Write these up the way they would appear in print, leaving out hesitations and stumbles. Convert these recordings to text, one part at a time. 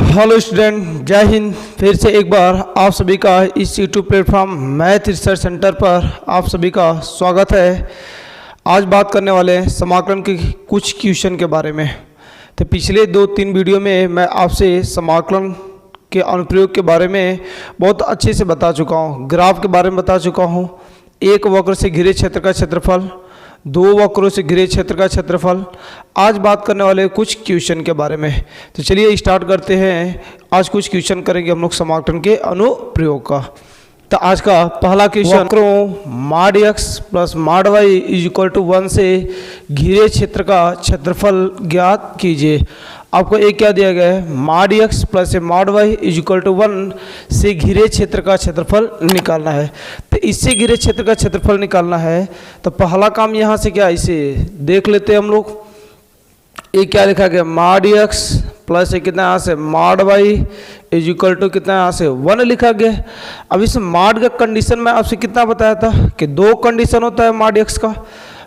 Hello student, जय हिंद। फिर से एक बार आप सभी का इस YouTube platform math research centre पर आप सभी का स्वागत है। आज बात करने वाले हैं समाकलन के कुछ क्वेश्चन के बारे में। तो पिछले 2-3 वीडियो में मैं आपसे समाकलन के अनुप्रयोग के बारे में बहुत अच्छे से बता चुका हूँ, ग्राफ के बारे में बता चुका हूँ, एक वक्र से घिरे क्षेत्र का क्षेत्रफल, 2 वक्रों से घिरे क्षेत्र का क्षेत्रफल। आज बात करने वाले कुछ क्वेश्चन के बारे में। तो चलिए स्टार्ट करते हैं। आज कुछ क्वेश्चन करेंगे हम लोग समाकलन के अनुप्रयोग का। तो आज का पहला क्वेश्चन, वक्रों माड x प्लस माड y इज इक्वल टू 1 से घिरे क्षेत्र का क्षेत्रफल ज्ञात कीजिए। आपको एक क्या दिया गया है, माड x प्लस माड y इज इक्वल टू 1 से घिरे क्षेत्र का क्षेत्रफल निकालना है। तो इससे घिरे क्षेत्र का क्षेत्रफल निकालना है तो पहला काम यहाँ से क्या, इसे देख लेते हैं हम लोग। ये क्या लिखा गया, माड x प्लस कितना यहाँ से माड y इज इक्वल टू कितना यहाँ से 1 लिखा गया। अब इस माड का कंडीशन में आपसे कितना बताया था कि 2 कंडीशन होता है माड x का।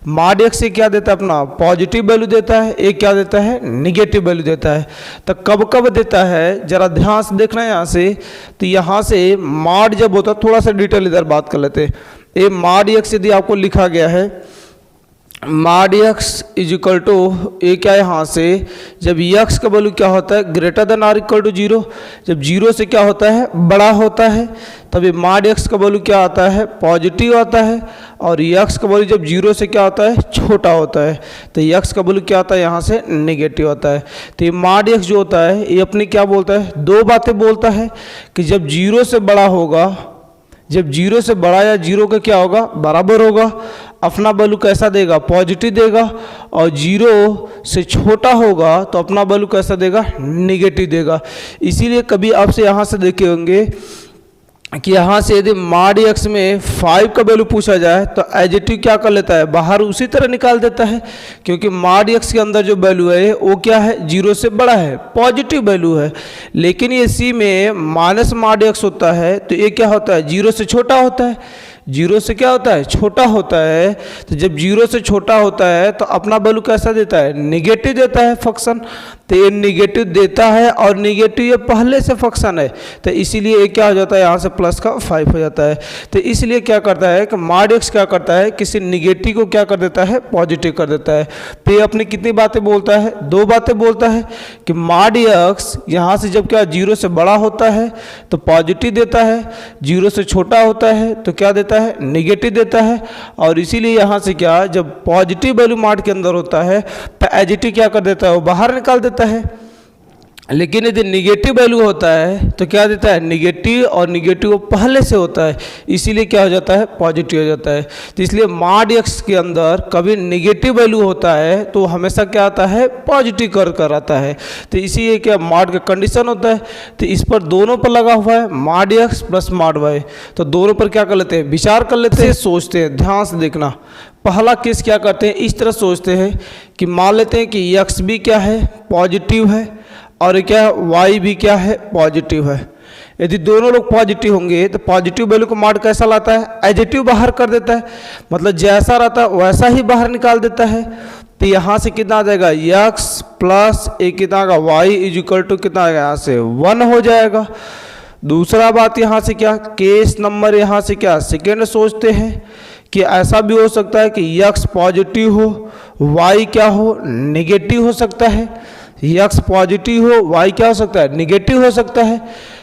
माड x से क्या देता है, अपना पॉजिटिव वैल्यू देता है, एक क्या देता है, निगेटिव वैल्यू देता है। तो कब कब देता है जरा ध्यान से देखना यहाँ से। तो यहाँ से माड जब होता है, थोड़ा सा डिटेल इधर बात कर लेते हैं। ये माड x यदि आपको लिखा गया है, माड x इज इक्वल टू ये क्या है, यहाँ से जब x का वैल्यू क्या होता है, greater than or equal to 0, जब 0 से क्या होता है, बड़ा होता है, तब ये माड x का वैल्यू क्या आता है, पॉजिटिव आता है। और x का वैल्यू जब 0 से क्या होता है, छोटा होता है, तो x का वैल्यू क्या आता है, यहाँ से नेगेटिव आता है। तो ये माड x जो होता है, ये अपनी क्या बोलता है, 2 बातें बोलता है कि जब 0 से बड़ा होगा, जब 0 से बड़ा या 0 का क्या होगा, बराबर होगा, अपना वैल्यू कैसा देगा, पॉजिटिव देगा। और 0 से छोटा होगा तो अपना वैल्यू कैसा देगा, निगेटिव देगा। इसीलिए कभी आपसे यहाँ से देखे होंगे कि यहाँ से यदि माड x में 5 का वैल्यू पूछा जाए तो एडजेटिव क्या कर लेता है, बाहर उसी तरह निकाल देता है, क्योंकि माड x के अंदर जो वैल्यू है वो क्या है, 0 से बड़ा है, पॉजिटिव वैल्यू है। लेकिन ये सी में माइनस माड x होता है तो ये क्या होता है, 0 से छोटा होता है। 0 से क्या होता है, छोटा होता है। तो जब 0 से छोटा होता है तो अपना वैल्यू कैसा देता है, निगेटिव देता है फंक्शन। तो ये निगेटिव देता है और निगेटिव ये पहले से फंक्शन है, तो इसीलिए ये क्या हो जाता है, यहाँ से प्लस का 5 हो जाता है। तो इसलिए क्या करता है कि माड x क्या करता है, किसी निगेटिव को क्या कर देता है, पॉजिटिव कर देता है। तो ये अपनी कितनी बातें बोलता है, 2 बातें बोलता है कि माड x यहाँ से जब क्या 0 से बड़ा होता है तो पॉजिटिव देता है, 0 से छोटा होता है तो क्या देता है, निगेटिव देता है। और इसीलिए यहाँ से क्या, जब पॉजिटिव वैल्यू माड के अंदर होता है तो एडजेटिव क्या कर देता है, वो बाहर निकाल देता है। लेकिन यदि निगेटिव वैल्यू होता है तो क्या देता है, निगेटिव, और निगेटिव पहले से होता है, इसीलिए क्या हो जाता है, पॉजिटिव हो जाता है। तो इसलिए माड x के अंदर कभी निगेटिव वैल्यू होता है तो हमेशा क्या आता है, पॉजिटिव कर आता है। तो इसीलिए क्या माड का कंडीशन होता है। तो इस पर दोनों पर लगा हुआ है, माड x प्लस माड y। तो दोनों पर क्या कर लेते हैं, विचार कर लेते हैं, सोचते हैं। ध्यान से देखना, पहला केस क्या करते हैं, इस तरह सोचते हैं कि मान लेते हैं कि x भी क्या है, पॉजिटिव है, और क्या y भी क्या है, पॉजिटिव है। यदि दोनों लोग पॉजिटिव होंगे तो पॉजिटिव वैल्यू को माड कैसा लाता है, एडजेटिव बाहर कर देता है, मतलब जैसा रहता है वैसा ही बाहर निकाल देता है। तो यहाँ से कितना आ जाएगा, x प्लस एक कितना आएगा, y इज इक्वल टू कितना आएगा, यहाँ से 1 हो जाएगा। दूसरा बात यहाँ से क्या, केस नंबर यहाँ से क्या, सेकेंड सोचते हैं कि ऐसा भी हो सकता है कि x पॉजिटिव हो, y क्या हो, निगेटिव हो सकता है। x पॉजिटिव हो, y क्या हो सकता है, निगेटिव हो सकता है।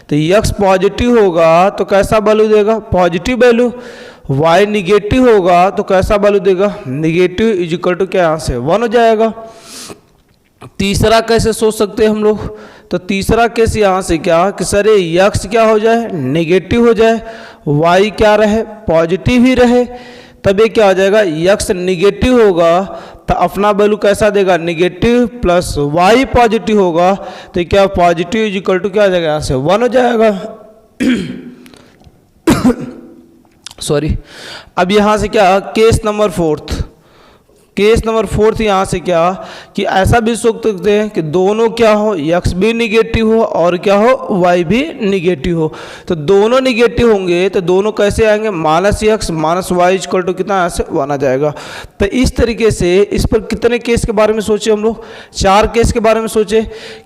तो x पॉजिटिव होगा तो कैसा वैल्यू देगा, पॉजिटिव वैल्यू। y निगेटिव होगा तो कैसा वैल्यू देगा, निगेटिव, इज इक्वल टू क्या, यहाँ से 1 हो जाएगा। तीसरा कैसे सोच सकते हैं हम लोग, तो तीसरा केस यहाँ से क्या कि सर ये x क्या हो जाए, नेगेटिव हो जाए, y क्या रहे, पॉजिटिव ही रहे, तब ये क्या हो जाएगा, x निगेटिव होगा तो अपना वैल्यू कैसा देगा, निगेटिव, प्लस y पॉजिटिव होगा तो क्या, पॉजिटिव इज इक्वल टू क्या आ जाएगा, यहाँ से 1 हो जाएगा। सॉरी। अब यहाँ से क्या, केस नंबर 4, केस नंबर 4 यहाँ से क्या कि ऐसा भी सोच सकते हैं कि दोनों क्या हो, x भी निगेटिव हो और क्या हो, y भी निगेटिव हो। तो दोनों निगेटिव होंगे तो दोनों कैसे आएंगे, -x minus y equal to कितना, यहाँ से 1 आ जाएगा। तो इस तरीके से इस पर कितने केस के बारे में सोचे हम लोग, 4 केस के बारे में सोचे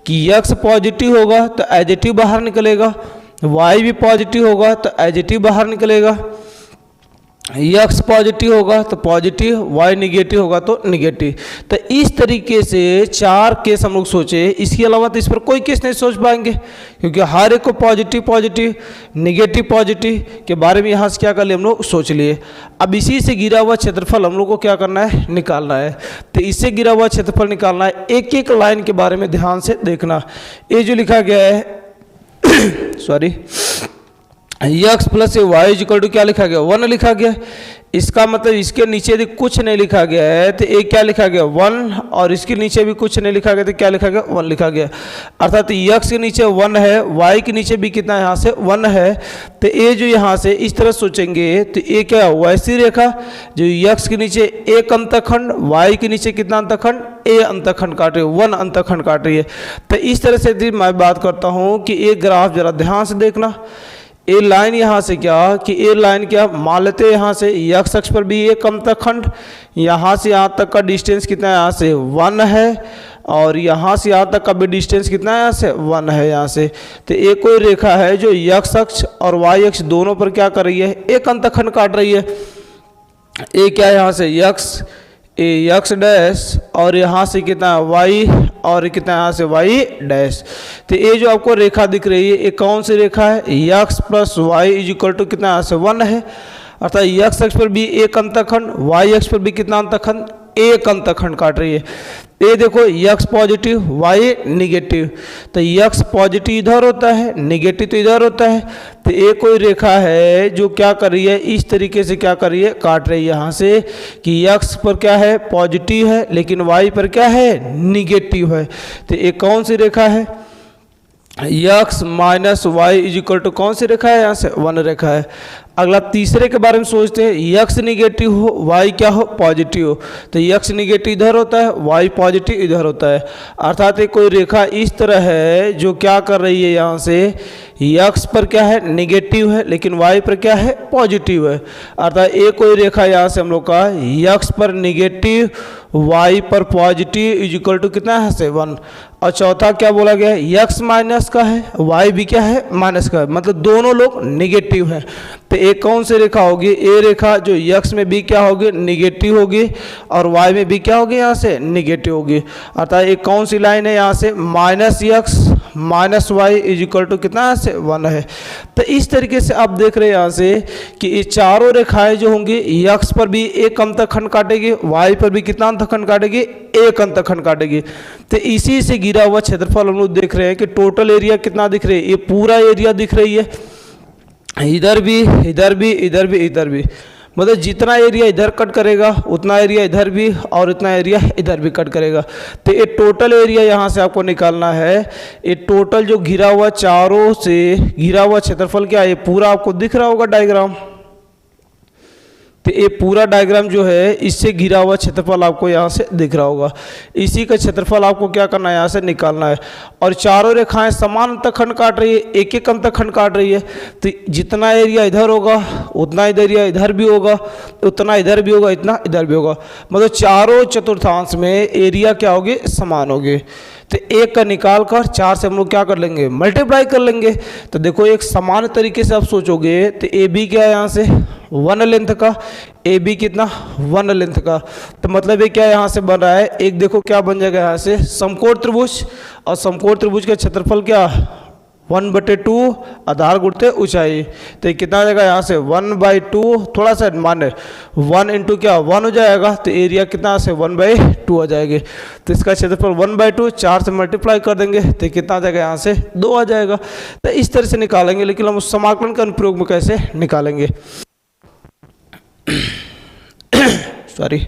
कि x पॉजिटिव होगा तो एडिटिव बाहर निकलेगा, y भी पॉजिटिव होगा तो एडिटिव बाहर निकलेगा, x पॉजिटिव होगा तो पॉजिटिव, y निगेटिव होगा तो निगेटिव। तो इस तरीके से 4 केस हम लोग सोचे। इसके अलावा तो इस पर कोई केस नहीं सोच पाएंगे क्योंकि हर एक को पॉजिटिव पॉजिटिव निगेटिव पॉजिटिव के बारे में यहाँ से क्या कर लिए हम लोग सोच लिए। अब इसी से गिरा हुआ क्षेत्रफल हम लोग को क्या करना है, निकालना है। तो इससे गिरा हुआ क्षेत्रफल निकालना है। एक एक लाइन के बारे में ध्यान से देखना। ये जो लिखा गया है sorry x plus y equal to क्या लिखा गया, 1 लिखा गया। इसका मतलब इसके नीचे भी कुछ नहीं लिखा गया है तो एक क्या लिखा गया 1, और इसके नीचे भी कुछ नहीं लिखा गया तो क्या लिखा गया 1 लिखा गया। अर्थात x के नीचे 1 है, y के नीचे भी कितना यहाँ से 1 है। तो ये जो यहाँ से इस तरह सोचेंगे तो ये क्या वैसी रेखा जो x के नीचे एक अंतखंड, y के नीचे कितना अंतखंड, ए अंतखंड काट रही है, 1 अंतखंड काट रही है। तो इस तरह से मैं बात करता हूँ कि एक ग्राफ जरा ध्यान से देखना। ए लाइन यहाँ से क्या कि ए लाइन क्या मान लेते हैं, यहाँ से x अक्ष पर भी एक अंतखंड, यहाँ से यहाँ तक का डिस्टेंस कितना है, यहाँ से 1 है, और यहाँ से यहाँ तक का भी डिस्टेंस कितना है, यहाँ से 1 है यहाँ से। तो एक कोई रेखा है जो x अक्ष और y अक्ष दोनों पर क्या कर रही है, एक अंतखंड काट रही है। ए क्या है यहाँ से x डैश और यहाँ से कितना y और कितना यहाँ से y डैश। तो ये जो आपको रेखा दिख रही है ये कौन सी रेखा है, x plus y is equal to कितना यहाँ से 1 है। अर्थात x अक्ष पर भी एक अंतखंड, y अक्ष पर भी कितना अंतखंड, एक अंतखंड काट रही है। ये देखो x पॉजिटिव y निगेटिव, तो x पॉजिटिव इधर होता है, निगेटिव तो इधर होता है। तो ये कोई रेखा है जो क्या कर रही है, इस तरीके से क्या कर रही है, काट रही है यहाँ से कि x पर क्या है पॉजिटिव है लेकिन y पर क्या है निगेटिव है। तो ये कौन सी रेखा है, x minus y is equal to कौन सी रेखा है, यहाँ से 1 रेखा है। अगला तीसरे के बारे में सोचते हैं, x निगेटिव हो y क्या हो पॉजिटिव हो। तो x निगेटिव इधर होता है, y पॉजिटिव इधर होता है। अर्थात ये कोई रेखा इस तरह है जो क्या कर रही है, यहाँ से x पर क्या है निगेटिव है लेकिन y पर क्या है पॉजिटिव है। अर्थात ये कोई रेखा यहाँ से हम लोग का x पर निगेटिव y पर पॉजिटिव इज इक्वल टू कितना है से 1। और चौथा क्या बोला गया है, x माइनस का है y भी क्या है माइनस का है, मतलब दोनों लोग निगेटिव हैं। तो एक कौन सी रेखा होगी, ए रेखा जो x में भी क्या होगी निगेटिव होगी और y में भी क्या होगी यहाँ से निगेटिव होगी। अर्थात एक कौन सी लाइन है यहाँ से -x minus y is equal to कितना से 1 है। तो इस तरीके से आप देख रहे हैं यहाँ से कि ये चारों रेखाएं जो होंगी x पर भी एक अंतखंड काटेगी, y पर भी कितना अंतखंड काटेगी, एक अंतखंड काटेगी। तो इसी से गिरा हुआ क्षेत्रफल हम लोग देख रहे हैं कि टोटल एरिया कितना दिख रही है, ये पूरा एरिया दिख रही है, इधर भी इधर भी इधर भी इधर भी, मतलब जितना एरिया इधर कट करेगा उतना एरिया इधर भी और इतना एरिया इधर भी कट करेगा। तो ये टोटल एरिया यहाँ से आपको निकालना है। ये टोटल जो घिरा हुआ चारों से घिरा हुआ क्षेत्रफल क्या है, ये पूरा आपको दिख रहा होगा डायग्राम। तो ये पूरा डायग्राम जो है इससे घिरा हुआ क्षेत्रफल आपको यहाँ से दिख रहा होगा। इसी का क्षेत्रफल आपको क्या करना है, यहाँ से निकालना है। और चारों रेखाएं समान अंतखंड काट रही है, एक एक अंतखंड काट रही है। तो जितना एरिया इधर होगा उतना एरिया इधर भी होगा, उतना इधर भी होगा, इतना इधर भी होगा, मतलब चारों चतुर्थांश में एरिया क्या होगी समान होगी। तो एक का निकाल कर 4 से हम लोग क्या कर लेंगे मल्टीप्लाई कर लेंगे। तो देखो एक समान तरीके से आप सोचोगे तो ए बी क्या है यहाँ से 1 लेंथ का, ए बी कितना 1 लेंथ का। तो मतलब ये क्या यहाँ से बन रहा है, एक देखो क्या बन जाएगा यहाँ से समकोण त्रिभुज, और समकोण त्रिभुज का क्षेत्रफल क्या 1/2 आधार गुणते ऊंचाई। तो ये कितना आ जाएगा यहाँ से 1/2, थोड़ा सा माने 1 इंटू क्या 1 हो जाएगा। तो एरिया कितना से 1/2 आ जाएगी। तो इसका क्षेत्रफल 1/2 4 से मल्टीप्लाई कर देंगे तो कितना आ जाएगा यहाँ से 2 आ जाएगा। तो इस तरह से निकालेंगे, लेकिन हम उस समाकलन के अनुप्रयोग में कैसे निकालेंगे सॉरी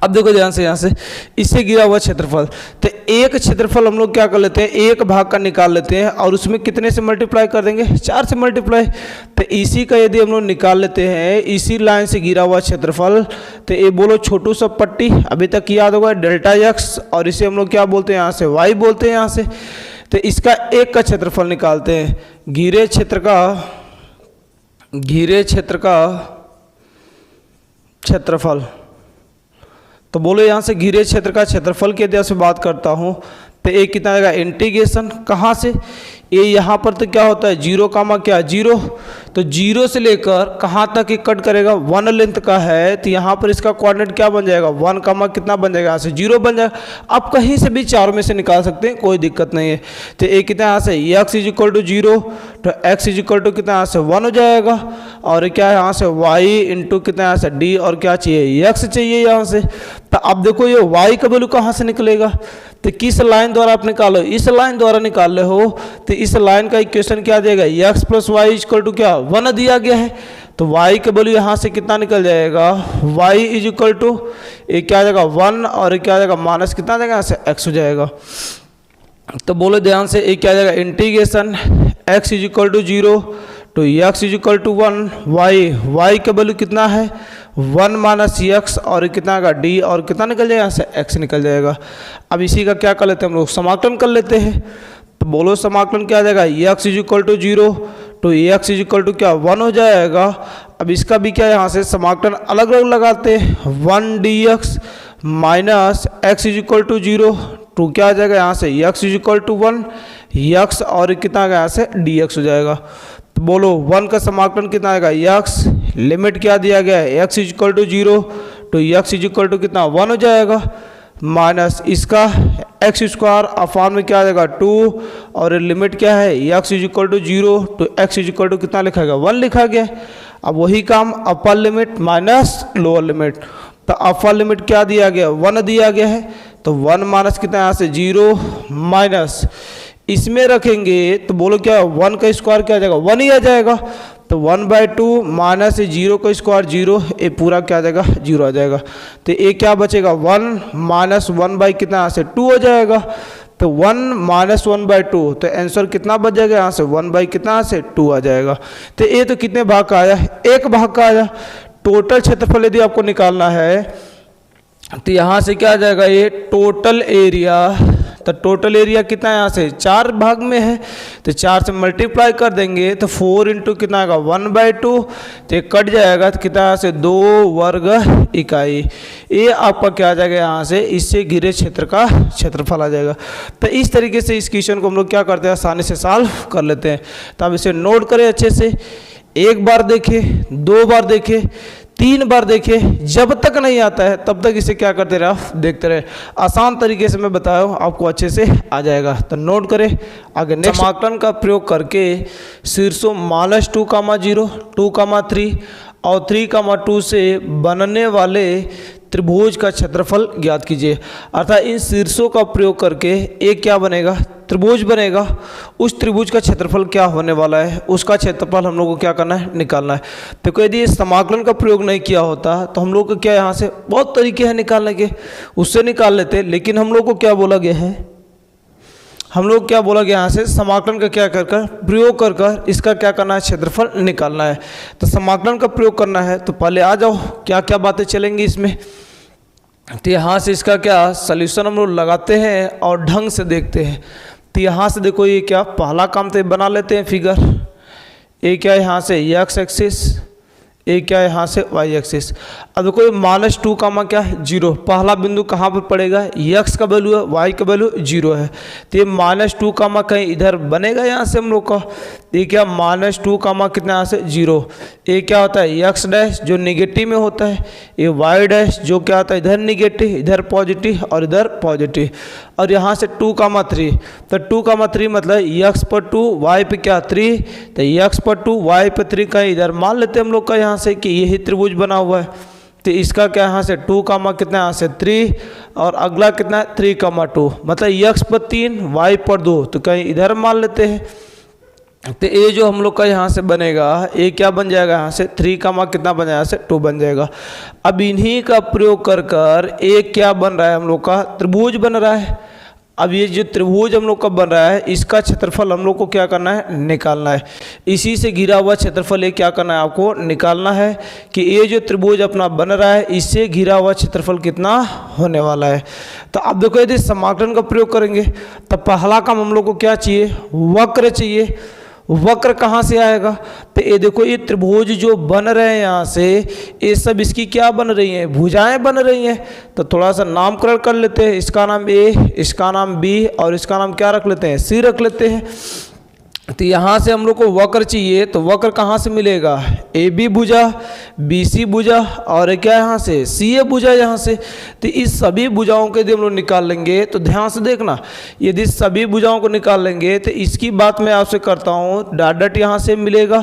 अब देखो ध्यान से, यहाँ से इससे गिरा हुआ क्षेत्रफल, तो एक क्षेत्रफल हम लोग क्या कर लेते हैं, एक भाग का निकाल लेते हैं और उसमें कितने से मल्टीप्लाई कर देंगे, 4 से मल्टीप्लाई। तो इसी का यदि हम लोग निकाल लेते हैं, इसी लाइन से गिरा हुआ क्षेत्रफल, तो ये बोलो छोटू सा पट्टी अभी तक याद होगा डेल्टा एक्स, और इसे हम लोग क्या बोलते हैं, यहाँ से वाई बोलते हैं यहाँ से। तो इसका एक का क्षेत्रफल निकालते हैं, घिरे क्षेत्र का क्षेत्रफल। तो बोलो यहाँ से घिरे क्षेत्र का क्षेत्रफल के यदि से बात करता हूँ, तो एक कितना आएगा, इंटीग्रेशन कहाँ से, ये यहाँ पर तो क्या होता है, जीरो कामा क्या, जीरो, तो जीरो से लेकर कहाँ तक ये कट करेगा, 1 लेंथ का है, तो यहाँ पर इसका कोऑर्डिनेट क्या बन जाएगा, 1 कामा कितना बन जाएगा, यहाँ से 0 बन जाएगा। आप कहीं से भी 4 में से निकाल सकते हैं, कोई दिक्कत नहीं है। तो एक कितना यहाँ से x इज इक्वल टू 0, तो x इज इक्वल टू कितना यहाँ से 1 हो जाएगा, और क्या है यहाँ से y इंटू कितना यहाँ से d, और क्या चाहिए, x चाहिए यहाँ से। तो अब देखो ये y का वैल्यू कहाँ से निकलेगा, तो किस लाइन द्वारा आप निकालो, इस लाइन द्वारा निकाल रहे हो, तो इस लाइन का इक्वेशन क्या देगा, x plus y equal to क्या 1 दिया गया है, तो y का वैल्यू यहाँ से कितना निकल जाएगा, y इज इक्वल टू ये क्या आ जाएगा 1, और क्या आ जाएगा माइनस कितना आ जाएगा यहाँ से x हो जाएगा। तो बोलो ध्यान से, ये क्या आ जाएगा, integration x is equal to 0 तो x is equal to 1, y का वैल्यू कितना है 1 माइनस x, और कितना आएगा d, और कितना निकल जाएगा यहाँ से x निकल जाएगा। अब इसी का क्या कर लेते हैं हम लोग, समाकलन कर लेते हैं। तो बोलो समाकलन क्या आ जाएगा, x इज इक्वल टू 0 तो x इज इक्वल टू क्या 1 हो जाएगा। अब इसका भी क्या यहाँ से समाकलन अलग अलग लगाते हैं, 1 dx minus x is equal to 0 तो क्या आ जाएगा यहाँ से x is equal to 1 x, और कितना आ गया यहाँ से dx हो जाएगा। तो बोलो 1 का समाकलन कितना आएगा x, लिमिट क्या दिया गया है x इज इक्वल टू 0 तो x इज इक्वल टू कितना 1 हो जाएगा, माइनस इसका एक्स स्क्वायर अपान में क्या आ जाएगा 2, और लिमिट क्या है x इज इक्वल टू 0 तो x इज इक्वल टू कितना लिखा गया 1 लिखा गया। अब वही काम upper limit minus lower limit, तो अपर लिमिट क्या दिया गया 1 दिया गया है, तो 1 माइनस कितना यहाँ से 0 माइनस इसमें रखेंगे तो बोलो क्या 1 का स्क्वायर क्या आ जाएगा 1 ही आ जाएगा, तो 1/2 माइनस 0 का स्क्वायर 0, ये पूरा क्या आ जाएगा 0 आ जाएगा। तो ये क्या बचेगा 1 माइनस 1 बाई कितना यहाँ से 2 हो जाएगा, तो 1 माइनस 1/2, तो आंसर कितना बच जाएगा यहाँ से 1 बाई कितना यहाँ से 2 आ जाएगा। तो ये तो कितने भाग का आया, एक भाग का आया। टोटल क्षेत्रफल यदि आपको निकालना है तो यहाँ से क्या आ जाएगा ये टोटल एरिया, तो टोटल एरिया कितना है यहाँ से 4 भाग में है, तो 4 से मल्टीप्लाई कर देंगे तो 4 इंटू कितना आएगा 1/2, तो ये कट जाएगा तो कितना यहाँ से 2 वर्ग इकाई, ये आपका क्या आ जाएगा यहाँ से इससे घिरे क्षेत्र का क्षेत्रफल आ जाएगा। तो इस तरीके से इस क्वेश्चन को हम लोग क्या करते हैं आसानी से सॉल्व कर लेते हैं। तो आप इसे नोट करें अच्छे से, एक बार देखें, 2 बार देखें, 3 बार देखें, जब तक नहीं आता है तब तक इसे क्या करते रहे आप देखते रहे। आसान तरीके से मैं बताया हूँ आपको अच्छे से आ जाएगा। तो नोट करें आगे नेक्स्ट समाकलन का प्रयोग करके शीर्षों -2, 2, 3 और 3, 2 से बनने वाले त्रिभुज का क्षेत्रफल ज्ञात कीजिए। अर्थात इन शीर्षों का प्रयोग करके एक क्या बनेगा त्रिभुज बनेगा, उस त्रिभुज का क्षेत्रफल क्या होने वाला है उसका क्षेत्रफल हम लोग को क्या करना है निकालना है। तो यदि समाकलन का प्रयोग नहीं किया होता तो हम लोग को क्या यहाँ से बहुत तरीके हैं निकालने के, उससे निकाल लेते, लेकिन हम लोग को क्या बोला गया है, हम लोग क्या बोला गया यहाँ से समाकलन का क्या कर कर प्रयोग कर कर इसका क्या करना है क्षेत्रफल निकालना है। तो समाकलन का प्रयोग करना है तो पहले आ जाओ क्या क्या बातें चलेंगी इसमें। तो यहाँ से इसका क्या सल्यूशन हम लोग लगाते हैं और ढंग से देखते हैं। तो यहाँ से देखो ये क्या पहला काम तो बना लेते हैं फिगर, ये क्या है यहाँ से एक्स एक्सिस, ये क्या है यहाँ से वाई एक्सिस। अब देखो ये -2 क्या है 0, पहला बिंदु कहाँ पर पड़ेगा x का वैल्यू है, y का वैल्यू 0 है, तो ये -2 कहीं इधर बनेगा यहाँ से हम लोग का, ये क्या -2 कितना यहाँ से 0, ये क्या होता है x डैश जो निगेटिव में होता है, ये y डैश जो क्या होता है इधर निगेटिव इधर पॉजिटिव और इधर पॉजिटिव, और यहाँ से 2, 3, तो 2, 3 मतलब x पर 2 y पे क्या 3, तो x पर 2 y पे 3 कहीं इधर मान लेते हैं हम लोग का यहाँ से कि यही त्रिभुज बना हुआ है। तो इसका क्या यहाँ से 2, कितना यहाँ से 3 और अगला कितना 3, 2 मतलब x पर 3 y पर 2, तो कहीं इधर मान लेते हैं। तो ये जो हम लोग का यहाँ से बनेगा, ये क्या बन जाएगा, यहाँ से 3 का कितना बन जाएगा, यहाँ से 2 बन जाएगा। अब इन्हीं का प्रयोग कर कर एक क्या बन रहा है, हम लोग का त्रिभुज बन रहा है। अब ये जो त्रिभुज हम लोग का बन रहा है, इसका क्षेत्रफल हम लोग को क्या करना है, निकालना है। इसी से घिरा हुआ क्षेत्रफल ये क्या करना है, आपको निकालना है कि ये जो त्रिभुज अपना बन रहा है, इससे घिरा हुआ क्षेत्रफल कितना होने वाला है। तो अब देखो, यदि समाकलन का प्रयोग करेंगे तो पहला काम हम लोग को क्या चाहिए, वक्र चाहिए। वक्र कहाँ से आएगा, तो ये देखो, ये त्रिभुज जो बन रहे हैं यहाँ से, ये सब इसकी क्या बन रही हैं, भुजाएं बन रही हैं। तो थोड़ा सा नामकरण कर लेते हैं, इसका नाम ए, इसका नाम बी और इसका नाम क्या रख लेते हैं, सी रख लेते हैं। तो यहाँ से हम लोग को वक्र चाहिए, तो वक्र कहाँ से मिलेगा, ए बी भुजा, बी सी भुजा और क्या यहाँ से सी ए भुजा यहाँ से। तो इस सभी भुजाओं के यदि हम लोग निकाल लेंगे, तो ध्यान से देखना, यदि सभी भुजाओं को निकाल लेंगे तो इसकी बात मैं आपसे करता हूँ, डॉट डॉट यहाँ से मिलेगा।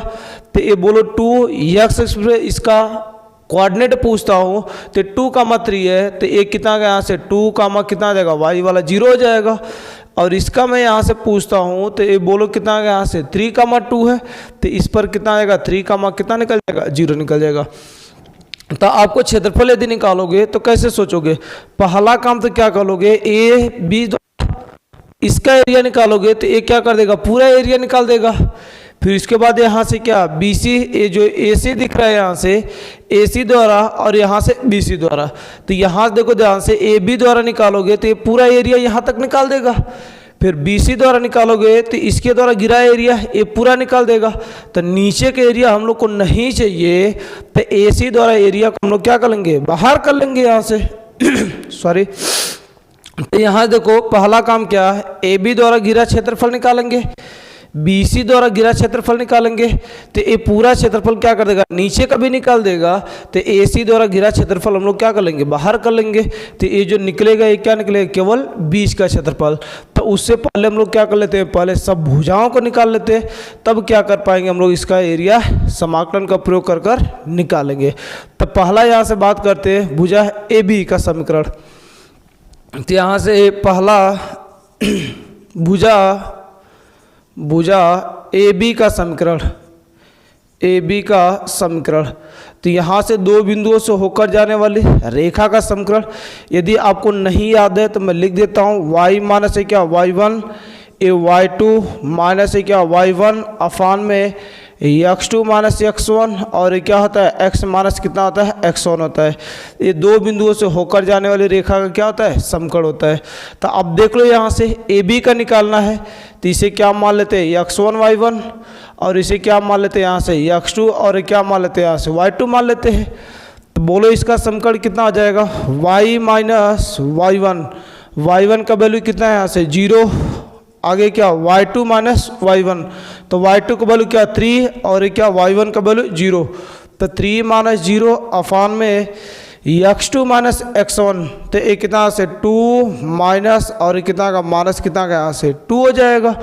तो ये बोलो 2x, इसका कोऑर्डिनेट पूछता हूँ तो 2, 3 है, तो एक कितना यहाँ से 2, कितना आ जाएगा, y वाला 0 हो जाएगा। और इसका मैं यहाँ से पूछता हूँ तो ये बोलो कितना आ गया, यहाँ से 3, 2 है, तो इस पर कितना आएगा, 3, कितना निकल जाएगा, 0 निकल जाएगा। तो आपको क्षेत्रफल यदि निकालोगे तो कैसे सोचोगे, पहला काम तो क्या करोगे, ए बी इसका एरिया निकालोगे तो ये क्या कर देगा, पूरा एरिया निकाल देगा। फिर इसके बाद यहाँ से क्या, बी सी, ये जो ए सी दिख रहा है यहाँ से ए सी द्वारा और यहाँ से बी सी द्वारा, तो यहाँ देखो ध्यान से ए बी द्वारा निकालोगे तो ये पूरा एरिया यहाँ तक निकाल देगा। फिर बी सी द्वारा निकालोगे तो इसके द्वारा गिरा एरिया ये पूरा निकाल देगा। तो नीचे के एरिया हम लोग को नहीं चाहिए, तो ए सी द्वारा एरिया को हम लोग क्या कर लेंगे, बाहर कर लेंगे यहाँ से सॉरी। तो यहाँ देखो, पहला काम क्या है, ए बी द्वारा गिरा क्षेत्रफल निकालेंगे, BC द्वारा गिरा क्षेत्रफल निकालेंगे, तो ये पूरा क्षेत्रफल क्या कर देगा, नीचे का भी निकाल देगा। तो AC द्वारा गिरा क्षेत्रफल हम लोग क्या कर लेंगे, बाहर कर लेंगे। तो ये जो निकलेगा ये क्या निकलेगा, केवल बीच का क्षेत्रफल। तो उससे पहले हम लोग क्या कर लेते हैं, पहले सब भुजाओं को निकाल लेते हैं, तब क्या कर पाएंगे हम लोग, इसका एरिया समाकलन का प्रयोग कर कर निकालेंगे। तो पहला यहाँ से बात करते हैं भुजा AB का समीकरण। तो यहाँ से पहला भुजा AB का समीकरण, AB का समीकरण। तो यहाँ से दो बिंदुओं से होकर जाने वाली रेखा का समीकरण। यदि आपको नहीं याद है तो मैं लिख देता हूँ, y माइनस है क्या y1, ए y2 माइनस है क्या y1 अफान में x2 माइनस x1 और ये क्या होता है x माइनस कितना होता है x1 होता है। ये दो बिंदुओं से होकर जाने वाली रेखा का क्या होता है, समकरण होता है। तो अब देख लो, यहाँ से AB का निकालना है, तो इसे क्या मान लेते हैं x1 y1 और इसे क्या मान लेते हैं यहाँ से x2 और क्या मान लेते हैं यहाँ से y2 मान लेते हैं। तो बोलो इसका समकरण कितना आ जाएगा, y माइनस y1 का वैल्यू कितना है यहाँ से 0, आगे क्या y2 माइनस y1, तो y2 का वैल्यू क्या 3 और ये क्या y1 का वैल्यू 0। तो 3 माइनस 0 अफान में x2 माइनस x1, तो ये कितना से 2 माइनस और कितना का माइनस कितना का यहाँ से 2 हो जाएगा।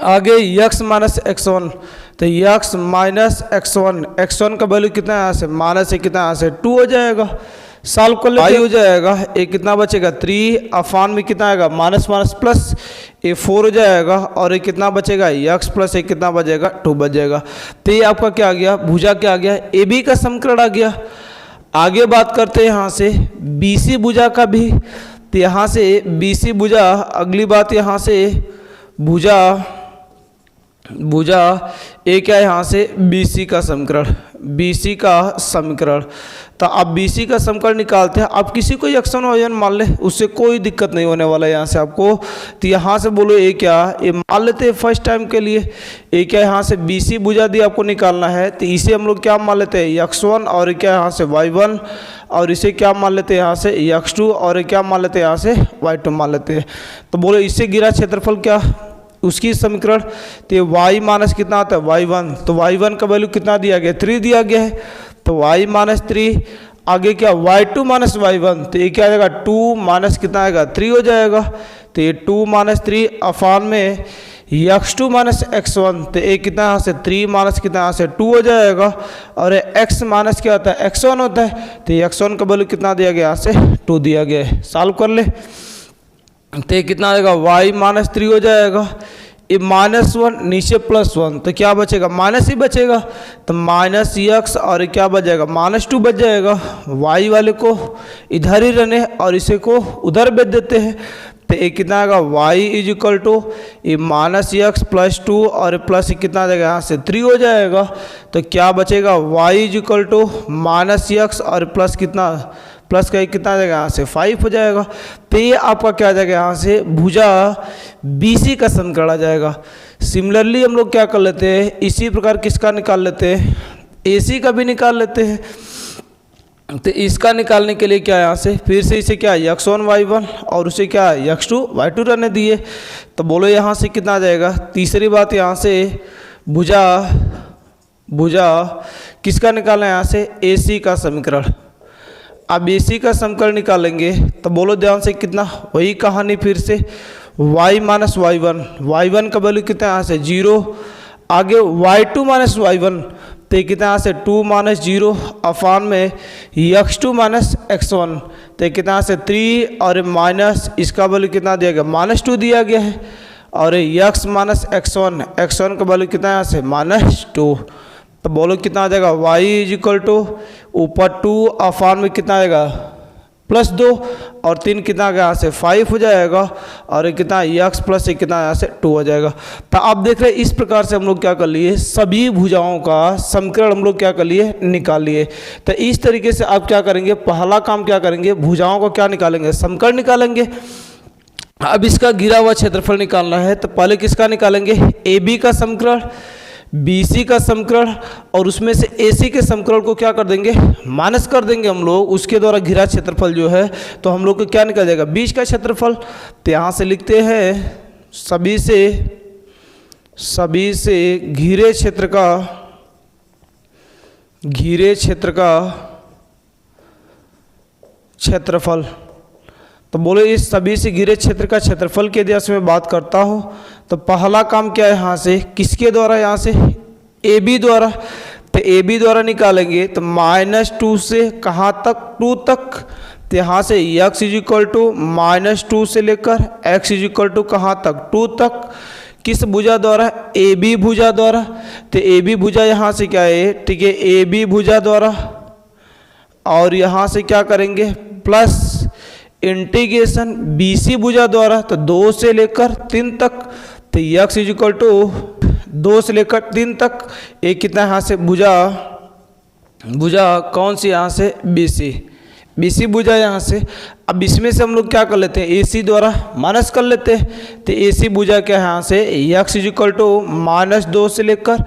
आगे x माइनस x1, तो x माइनस x1 का वैल्यू कितना है यहाँ से माइनस है कितना यहाँ से 2 हो जाएगा। सॉल्व कर लेते हो जाएगा, एक कितना बचेगा 3 अफान में कितना आएगा माइनस माइनस प्लस, ये 4 हो जाएगा और ये कितना बचेगा x प्लस एक कितना बचेगा 2 बच जाएगा। तो ये आपका क्या आ गया, भुजा क्या आ गया, AB का समीकरण आ गया। आगे बात करते हैं यहाँ से BC भुजा का भी। तो यहाँ से BC भुजा, अगली बात यहाँ से भुजा ए क्या है यहाँ से BC का समीकरण। तो आप BC का समीकरण निकालते हैं, आप किसी को x1 y1 मान ले, उससे कोई दिक्कत नहीं होने वाला है यहाँ से आपको। तो यहाँ से बोलो ए क्या, ये मान लेते हैं फर्स्ट टाइम के लिए, ए क्या यहाँ से BC भुजा दी आपको निकालना है, तो इसे हम लोग क्या मान लेते हैं x1 और क्या यहाँ से y1 और इसे क्या मान लेते हैं यहाँ से x2 और क्या मान लेते हैं यहाँ से y2 मान लेते हैं। तो बोलो इससे गिरा क्षेत्रफल क्या, उसकी समीकरण। तो y माइनस कितना आता है y1, तो y1 का वैल्यू कितना दिया गया 3 दिया गया है, तो y माइनस 3, आगे क्या y2 माइनस y1, तो ये क्या आएगा 2 माइनस कितना आएगा 3 हो जाएगा। तो ये 2 माइनस 3 अफान में x2 माइनस x1, तो ये कितना यहाँ से 3 माइनस कितना यहाँ से 2 हो जाएगा और x माइनस क्या होता है x1 होता है, तो x1 का वैल्यू कितना दिया गया यहाँ से 2 दिया गया है। सॉल्व कर ले, तो कितना आएगा y माइनस 3 हो जाएगा, ये -1 नीचे +1, तो क्या बचेगा, माइनस ही बचेगा। तो -x और ये क्या बच जाएगा, -2 बच जाएगा। y वाले को इधर ही रहने और इसे को उधर भेज देते हैं, तो ये कितना आएगा, y इज इक्वल टू ये -x + 2 और प्लस कितना आ जाएगा, यहाँ से 3 हो जाएगा। तो क्या बचेगा, y is equal to -x और प्लस कितना, प्लस का कितना आ जाएगा, यहाँ से 5 हो जाएगा। तो ये आपका क्या आ जाएगा, यहाँ से भुजा BC का समीकरण आ जाएगा। सिमिलरली हम लोग क्या कर लेते हैं, इसी प्रकार किसका निकाल लेते हैं, AC का भी निकाल लेते हैं। तो इसका निकालने के लिए क्या है, यहाँ से फिर से इसे क्या x1 y1 और उसे क्या x2 y2 रहने दिए। तो बोलो यहाँ से कितना आ जाएगा। तीसरी बात यहाँ से भुजा किसका निकालना है, यहाँ से AC का समीकरण। अब AC का समीकरण निकालेंगे तो बोलो ध्यान से कितना, वही कहानी फिर से y - y1 का वैल्यू कितना, यहाँ से 0, आगे y2 - y1 तो कितना, यहाँ से 2 - 0 अफान में x2 - x1 तो कितना से 3 और माइनस इसका वैल्यू कितना दिया गया, -2 दिया गया है। और x - x1 का वैल्यू कितना है, यहाँ से -2। तो बोलो कितना आ जाएगा, y इज इक्वल टू ऊपर 2 अफान में कितना आएगा +2 और 3 कितना आ गया, यहाँ से 5 हो जाएगा। और कितना x प्लस कितना यहाँ से 2 हो जाएगा। तो आप देख रहे हैं इस प्रकार से हम लोग क्या कर लिए, सभी भुजाओं का समीकरण हम लोग क्या कर लिए, निकाल लिए। तो इस तरीके से आप क्या करेंगे, पहला काम क्या करेंगे, भुजाओं को क्या निकालेंगे, समीकरण निकालेंगे। अब इसका घिरा हुआ क्षेत्रफल निकालना है तो पहले किसका निकालेंगे, AB का समीकरण, BC का समीकरण और उसमें से AC के समीकरण को क्या कर देंगे, माइनस कर देंगे हम लोग, उसके द्वारा घिरा क्षेत्रफल जो है तो हम लोग को क्या निकल जाएगा, बीच का क्षेत्रफल। तो यहाँ से लिखते हैं सभी से घिरे क्षेत्र का क्षेत्रफल। तो बोलो इस सभी से घिरे क्षेत्र का क्षेत्रफल के यदि मैं बात करता हूँ तो पहला काम क्या है, यहाँ से किसके द्वारा, यहाँ से AB द्वारा। तो AB द्वारा निकालेंगे तो -2 से कहाँ तक, 2 तक। तो यहाँ से x इज इक्वल टू -2 से लेकर x इज इक्वल टू कहाँ तक, 2 तक। किस भुजा द्वारा, AB भुजा द्वारा। तो AB भुजा यहाँ से क्या है, ठीक है, AB भुजा द्वारा। और यहाँ से क्या करेंगे, प्लस इंटीग्रेशन BC भुजा द्वारा, तो 2 से लेकर 3 तक। तो x इज इक्वल टू 2 से लेकर 3 तक। एक कितना यहाँ से भुजा कौन सी, यहाँ से BC भुजा यहाँ से। अब इसमें से हम लोग क्या कर लेते हैं, AC द्वारा माइनस कर लेते हैं। तो AC भुजा क्या है, यहाँ से x इज इक्वल टू -2 से लेकर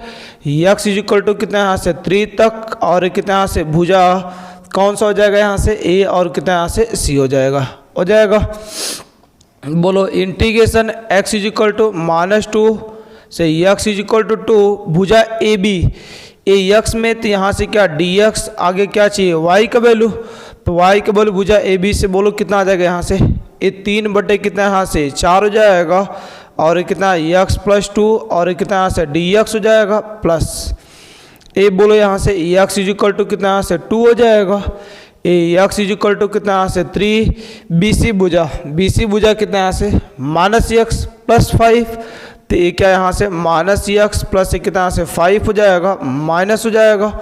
x इज इक्वल टू कितना यहाँ से 3 तक। और कितना यहाँ से भुजा कौन सा हो जाएगा, यहाँ से A और कितना यहाँ से C हो जाएगा। बोलो integration x is equal to -2 से x इज इक्वल टू 2 भुजा AB x में, तो यहाँ से क्या dx, आगे क्या चाहिए y का वैल्यू। तो y का वैल्यू भुजा AB से बोलो कितना आ जाएगा, यहाँ से ये 3 बटे कितना यहाँ से 4 हो जाएगा। और कितना x + 2 और कितना यहाँ से dx हो जाएगा प्लस ए, बोलो यहाँ से x इज इक्वल टू कितना यहाँ से 2 हो जाएगा। x इज इक्वल टू कितना यहाँ से 3। BC भुजा कितना यहाँ से -x + 5। तो ये क्या यहाँ से -x प्लस कितना यहाँ से 5 हो जाएगा, माइनस हो जाएगा।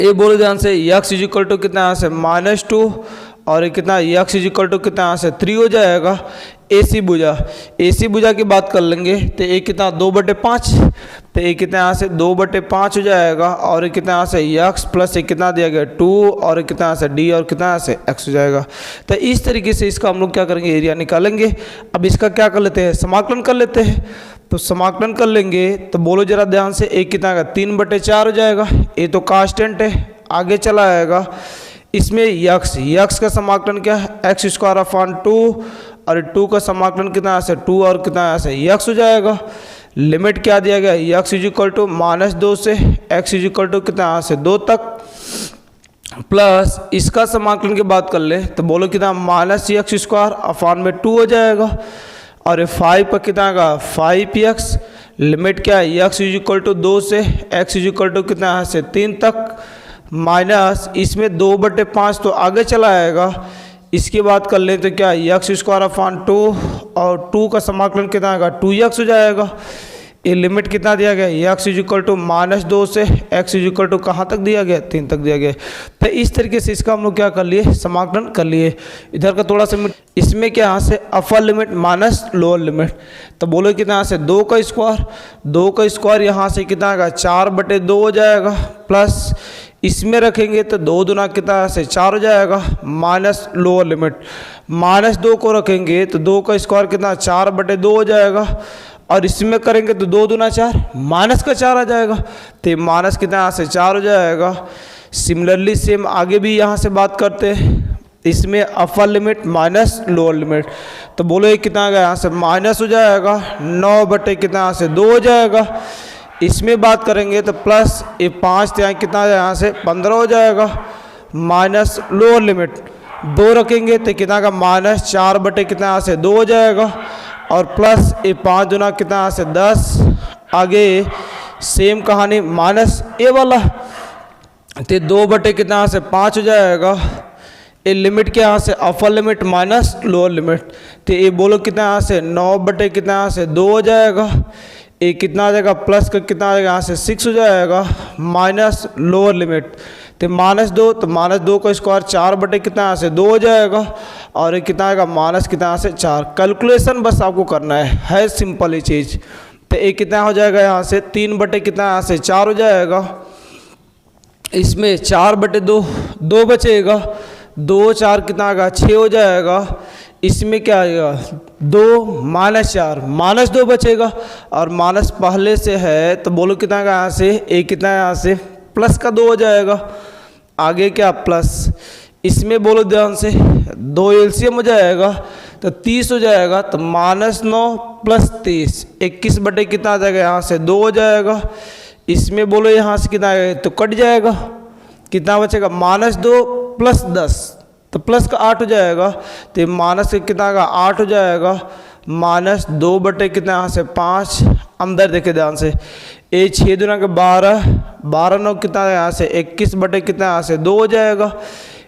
ये बोलो ध्यान से x इज इक्वल टू कितना यहाँ से -2 और कितना x इज इक्वल टू कितना यहाँ से 3 हो जाएगा। AC भुजा की बात कर लेंगे तो एक कितना 2/5। तो एक कितना यहाँ से 2/5 हो जाएगा। और कितना यहाँ से x प्लस कितना दिया गया 2 और कितना यहाँ से d और कितना यहाँ से x हो जाएगा। तो इस तरीके से इसका हम लोग क्या करेंगे, एरिया निकालेंगे। अब इसका क्या कर लेते हैं, समाकलन कर लेते हैं। तो समाकलन कर लेंगे तो बोलो जरा ध्यान से, एक कितना आएगा 3/4 हो जाएगा। ये तो कांस्टेंट है, आगे चला आएगा। इसमें x का समाकलन क्या है, x² 2 और 2 का समाकलन कितना यहाँ से 2 और कितना यहाँ से x हो जाएगा। लिमिट क्या दिया गया, x इज इक्वल टू -2 से x इज इक्वल टू कितना यहाँ से 2 तक। प्लस इसका समाकलन की बात कर ले तो बोलो कितना -x² अफान में 2 हो जाएगा। और 5 का कितना आएगा 5x। लिमिट क्या है, x इज इक्वल टू 2 से x इज इक्वल टू कितना यहाँ से 3 तक। माइनस इसमें 2/5 तो आगे चला आएगा। इसकी बात कर लें तो क्या x² अफान 2 और 2 का समाकलन कितना आएगा 2x हो जाएगा। ये लिमिट कितना दिया गया x इक्वल टू -2 से x इक्वल टू कहाँ तक दिया गया 3 तक दिया गया। तो इस तरीके से इसका हम लोग क्या कर लिए समाकलन कर लिए। इधर का थोड़ा सा इसमें क्या यहाँ से upper limit minus lower limit, तो बोलो कितना यहाँ से 2 का स्क्वायर यहाँ से कितना आएगा 4/2 हो जाएगा, प्लस इसमें रखेंगे तो 2 दूना कितना से 4 हो जाएगा, माइनस लोअर लिमिट -2 को रखेंगे तो 2 का स्क्वायर कितना 4/2 हो जाएगा, और इसमें करेंगे तो 2 दूना 4 माइनस का 4 आ जाएगा, तो माइनस कितना यहाँ से 4 हो जाएगा। सिमिलरली सेम आगे भी यहाँ से बात करते हैं, इसमें upper limit minus lower limit, तो बोलो ये कितना आ गया यहाँ से माइनस हो जाएगा 9 कितना यहाँ से 2 हो जाएगा। इसमें बात करेंगे तो प्लस ये 5 तो यहाँ कितना आ यहाँ से 15 हो जाएगा, माइनस लोअर लिमिट 2 रखेंगे तो कितना का -4 कितना यहाँ से 2 हो जाएगा, और प्लस ये 5 दूना कितना यहाँ से 10। आगे सेम कहानी माइनस ए वाला तो 2 कितना यहाँ से 5 हो जाएगा। ये लिमिट के यहाँ से upper limit minus lower limit, तो ये बोलो कितना यहाँ से 9 कितना यहाँ से 2 हो जाएगा। ये कितना आ जाएगा प्लस का कितना आ जाएगा यहाँ से 6 हो जाएगा, माइनस लोअर लिमिट तो -2, तो -2 का स्क्वायर 4 कितना यहाँ से 2 हो जाएगा, और ये कितना आएगा माइनस कितना यहाँ से 4। कैलकुलेशन बस आपको करना है सिंपल ही चीज़। तो ये कितना हो जाएगा यहाँ से 3 कितना यहाँ से 4 हो जाएगा। इसमें 4/2 2 बचेगा, 2 4 कितना आएगा 6 हो जाएगा। इसमें क्या आएगा 2 -4 -2 बचेगा, और माइनस पहले से है तो बोलो कितना आएगा यहाँ से एक कितना है यहाँ से प्लस का 2 हो जाएगा। आगे क्या प्लस, इसमें बोलो ध्यान से 2 एलसीएम हो जाएगा तो 30 हो जाएगा, तो -9 + 30 21 कितना आ जाएगा यहाँ से 2 हो जाएगा। इसमें बोलो यहाँ से कितना आएगा तो कट जाएगा, कितना बचेगा -2 + 10 तो प्लस का 8 हो जाएगा, तो माइनस से कितना आएगा 8 हो जाएगा, -2 कितना यहाँ से 5। अंदर देखे ध्यान से ये 6 दूना के 12 12 9 कितना यहाँ से 21 कितना यहाँ से 2 हो जाएगा।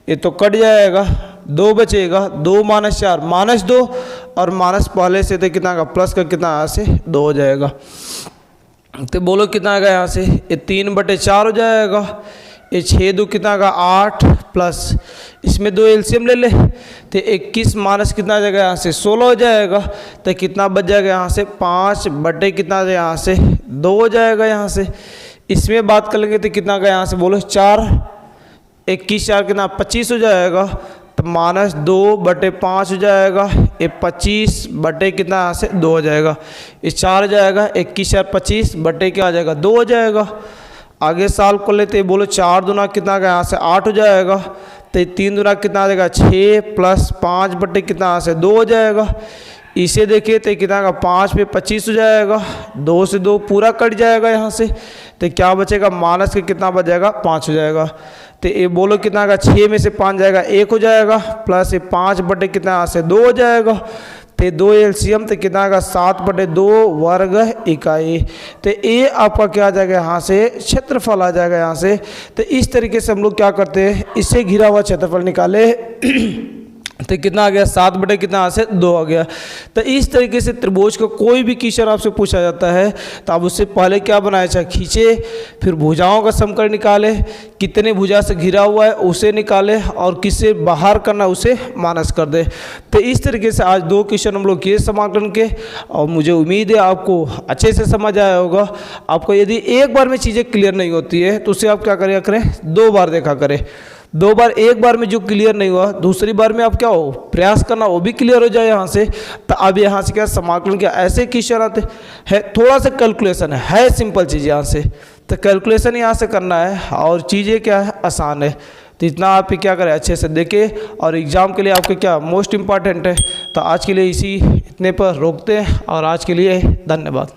ये तो कट जाएगा, 2 बचेगा, 2 - 4 -2, और माइनस पहले से तो कितना का प्लस का कितना यहाँ से 2 हो जाएगा। तो बोलो कितना आएगा यहाँ से ये 3/4 हो जाएगा। ये 6 2 कितना का 8 प्लस इसमें 2 एलसीएम ले ले तो 21 माइनस कितना आ जाएगा यहाँ से 16 हो जाएगा, तो कितना बच जाएगा यहाँ से 5 कितना यहाँ से 2 हो जाएगा। यहाँ से इसमें बात कर लेंगे तो कितना का यहाँ से बोलो 4 21 4 कितना 25 हो जाएगा, तो -2/5 हो जाएगा। ये 25 कितना यहाँ से 2 हो जाएगा, ये 4 हो जाएगा, 21 4 25 क्या आ जाएगा 2 हो जाएगा। आगे साल को लेते बोलो 4 दूना कितना का यहाँ से 8 हो जाएगा, तो 3 दूना कितना आ जाएगा 6 + 5 कितना यहाँ से 2 हो जाएगा। इसे देखिए तो कितना का 5 पे 25 हो जाएगा, 2 से 2 पूरा कट जाएगा यहाँ से, तो क्या बचेगा माइनस के कितना बच जाएगा 5 हो जाएगा। तो ये बोलो कितना का 6 में से 5 जाएगा 1 हो जाएगा, प्लस ये 5 कितना यहाँ से 2 हो जाएगा, तो 2 एलसीएम तो कितना का 7/2 वर्ग इकाई। तो ये आपका क्या आ जाएगा यहाँ से क्षेत्रफल आ जाएगा यहाँ से। तो इस तरीके से हम लोग क्या करते हैं, इससे घिरा हुआ क्षेत्रफल निकाले तो कितना आ गया 7 कितना यहाँ से 2 आ गया। तो इस तरीके से त्रिभुज का कोई भी क्वेश्चन आपसे पूछा जाता है तो आप उससे पहले क्या बनाए, चाहे खींचे, फिर भुजाओं का समकरण निकाले, कितने भुजा से घिरा हुआ है उसे निकाले, और किससे बाहर करना उसे माइनस कर दे। तो इस तरीके से आज 2 क्वेश्चन हम लोग किए समाकलन के, और मुझे उम्मीद है आपको अच्छे से समझ आया होगा। आपको यदि एक बार में चीज़ें क्लियर नहीं होती है तो उसे आप क्या करें 2 बार देखा करें। 2 बार, एक बार में जो क्लियर नहीं हुआ दूसरी बार में आप क्या हो प्रयास करना वो भी क्लियर हो जाए यहाँ से। तो अब यहाँ से क्या समाकलन के ऐसे क्वेश्चन आते हैं, थोड़ा सा कैलकुलेशन है सिंपल चीज़ यहाँ से, तो कैलकुलेशन यहाँ से करना है और चीज़ें क्या है आसान है। तो इतना आप क्या करें अच्छे से देखें, और एग्ज़ाम के लिए आपके क्या मोस्ट इम्पॉर्टेंट है। तो आज के लिए इतने पर रोकते हैं, और आज के लिए धन्यवाद।